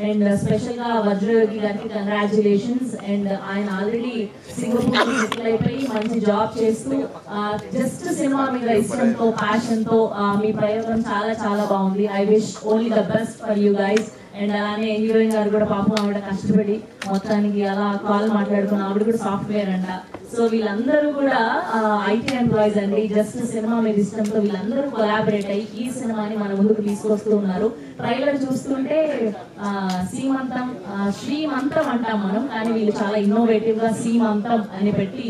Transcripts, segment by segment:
And special గా వజ్రయోగి గారికి congratulations. And ఆయన ఆల్రెడీ సింగపూర్ సెటిల్ అయిపోయి మంచి జాబ్ చేస్తూ జస్ట్ సినిమా మీద ఇష్టంతో ప్యాషన్ తో మీ ప్రయోగం చాలా చాలా బాగుంది. I wish only the best for you guys. And అలానే హీరోయిన్ గారు కూడా పాపం ఆవిడ కష్టపడి మొత్తానికి అలా కాల్ మాట్లాడుకుని ఆవిడ కూడా సాఫ్ట్వేర్ అంట. సో వీళ్ళందరూ కూడా ఐటీ ఎంప్లాయీస్ అండి. జస్ట్ సినిమా మీద ఇష్టంతో వీళ్ళందరూ కొలాబరేట్ అయ్యి ఈ సినిమాని మన ముందుకు తీసుకొస్తూ ఉన్నారు. ట్రైలర్ చూస్తుంటే సీమంతం శ్రీమంతం అంటాం మనం, కానీ వీళ్ళు చాలా ఇన్నోవేటివ్ గా సీమంతం అని పెట్టి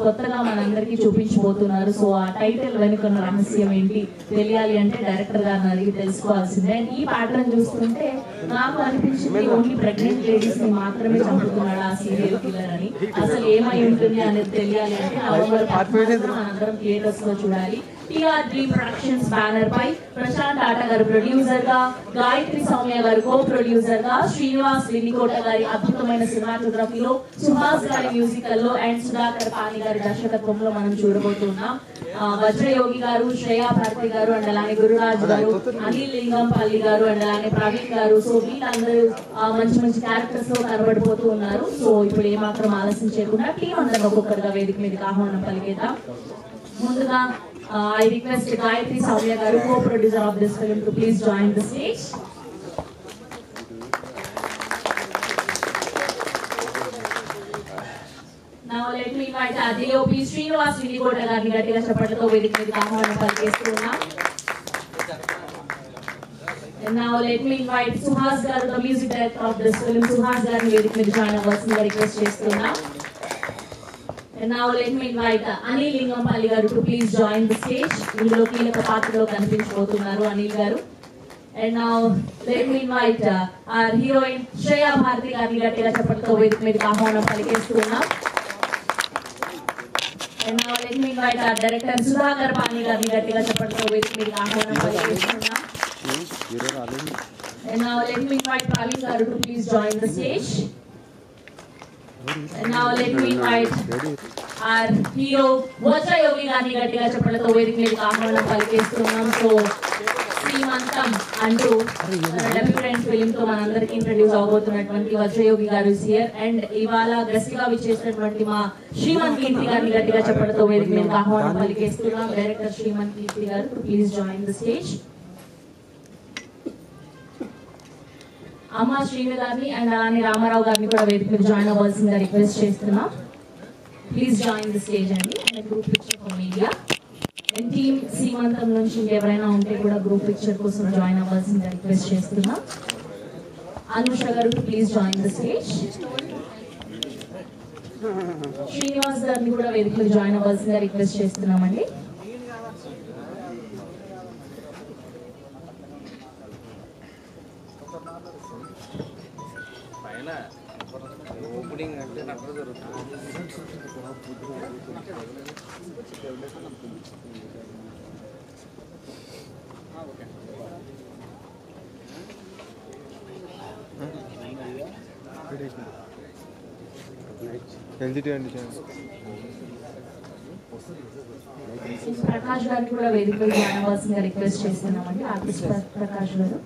కొత్తగా మనందరికీ చూపించబోతున్నారు. సో ఆ టైటిల్ వెనుకున్న రహస్యం ఏంటి తెలియాలి అంటే డైరెక్టర్ గారిని అడిగి తెలుసుకోవాల్సిందే. అండ్ ఈ ప్యాటర్న్ చూస్తుంటే నాకు అనిపించింది ఓన్లీ ప్రెగ్నెంట్ లేడీస్ ని మాత్రమే చంపుతున్నాడు ఆ సీరియల్ కిల్లర్ అని. అసలు ఏమై ఉంటుంది అనేది తెలియాలి అంటే నవంబర్ మనందరం థియేటర్స్ లో చూడాలి. టీఆర్డీ ప్రొడక్షన్స్ బ్యానర్ పై ప్రశాంత్ ఆట గారు ప్రొడ్యూసర్ గా, గాయత్రి సౌమ్య గారు కో ప్రొడ్యూసర్ గా, శ్రీనివాస్ లినికోట గారి అద్భుతమైన సినిమాటోగ్రఫీలో, సుహాస్ గారి మ్యూజికల్ లో అండ్ సుధాకర్ పాని గారి దర్శకత్వంలో మనం చూడబోతున్నాం. వజ్రయోగి గారు, శ్రేయా భారతి గారు అండ్ అలానే గురురాజ్ గారు, అనిల్ లింగంపల్లి గారు అండ్ అలానే ప్రవీణ్ గారు. సో వీళ్ళందరూ మంచి మంచి క్యారెక్టర్స్ లో కనబడిపోతూ ఉన్నారు. సో ఇప్పుడు ఏమాత్రం ఆలస్యం చేయకుండా టీం అందరం ఒక్కొక్కరుగా వేదిక మీదకి ఆహ్వానం పలికేద్దాం. ముందుగా I request Gayatri Saumya garu, co-producer of this film, to please join the stage. Now let me invite our DOP Srinivas Linikota garni gattiga chappatlato vedika meediki ఆహ్వానం పలికేస్తున్నాం. And now let me invite Suhas garu, the music director of this film. Suhas garni vedika meediki join అవ్వాల్సిందిగా request చేస్తున్నాం. And now let me invite Anil Lingampalli garu to please join the stage. ఇందులో కీలక పాత్రలో కనిపించబోతున్నారు అనిల్ గారు. And now let me invite our heroine Shreya Bharati గారిని గట్టిగా చప్పట్లతో వేదిక మీదకి ఆహ్వానం పలికేస్తున్నాం. And now let me invite our director Sudhakar Pani గారిని గట్టిగా చప్పట్లతో వేదిక మీదకి ఆహ్వానం పలికేస్తున్నాం. And now let me invite Praveen garu to please join the stage. And now let me invite our hero వజ్రయోగి గారిని గట్టిగా చప్పట్లతో వేదిక మీదకి ఆహ్వానం పలికేస్తున్నాం. సో శ్రీమంతం అంటూ డెబ్యూటెంట్ ఫిలిం తో మనందరికి ఇంట్రడ్యూస్ అవబోతున్నటువంటి వజ్రయోగి గారు హియర్. అండ్ ఇవాళ గెస్ట్ గా విచ్చేసినటువంటి మా శ్రీమంత్ కీర్తి గారిని గట్టిగా చప్పట్లతో వేదిక మీదకి ఆహ్వానం పలికేస్తున్నాం. డైరెక్టర్ శ్రీమంత్ కీర్తి గారు to please join the stage. అమ్మ శ్రీని గారిని అండ్ అలానే రామారావు గారిని కూడా వేదిక మీద జాయిన్ అవ్వాల్సిందిగా రిక్వెస్ట్ చేస్తున్నాం. ప్లీజ్ జాయిన్ ది స్టేజ్ అండి. And group picture for media and team సీమంతం నుంచి ఇంకెవరైనా ఉంటే కూడా గ్రూప్ పిక్చర్ కోసం జాయిన్ అవ్వాల్సిందిగా రిక్వెస్ట్ చేస్తున్నాం. అనుష గారు please join the stage. Srinivas గారిని కూడా వేదిక మీద జాయిన్ అవ్వాల్సిందిగా రిక్వెస్ట్ చేస్తున్నామండి. ఓపెనింగ్ అంటే అక్కడ జరుగుతుంది. ప్రకాష్ గారిని కూడా వేదిక మీద జాయిన్ అవ్వాల్సిందిగా రిక్వెస్ట్ చేస్తున్నామండి. ఆర్టిస్ట్ ప్రకాష్ గారు.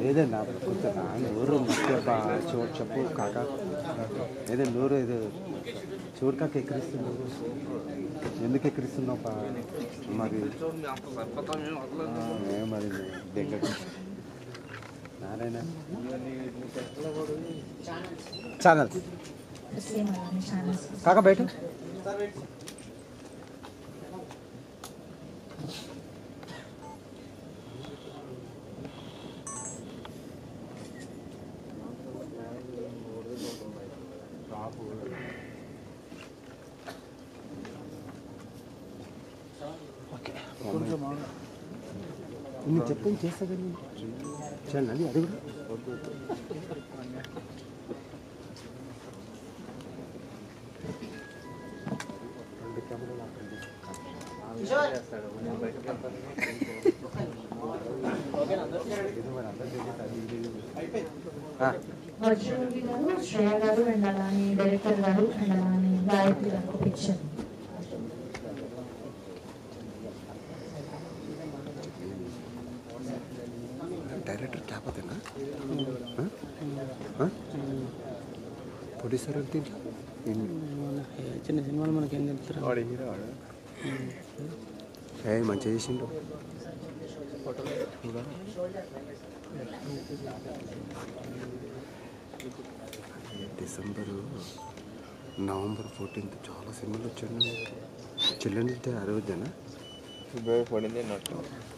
ఏదన్నా కొంచెం నోరు చోటు చెప్పు కాక ఏదో నోరు ఏదో చూడు కాక ఎక్కిరిస్తున్నావు. ఎందుకు ఎక్కిరిస్తున్నావు మరి మరి దగ్గర నారాయణ ఛానల్ సేమ్ అలానే ఛానల్స్. కాకా బయట నువ్వు చెప్పింది చేస్తా కానీ చేయండి అది అది కూడా వజ్రయోగి గారు, శ్రేయ గారు అండ్ అలానే డైరెక్టర్ గారు అండ్ అలానే గాయత్రి గారు ఒక పిక్చర్. డైరెక్టర్ కాకపోతేనా ప్రొడ్యూసర్ అంటే చిన్న సినిమాలు మనకి ఏం తెలుస్తారు. మంచిగా చేసిండు. డిసెంబరు నవంబర్ 14 చాలా సినిమాలు వచ్చాడు. చిల్డ్రన్స్ డే ఆ రోజేనా? ఫిబ్రవరి 14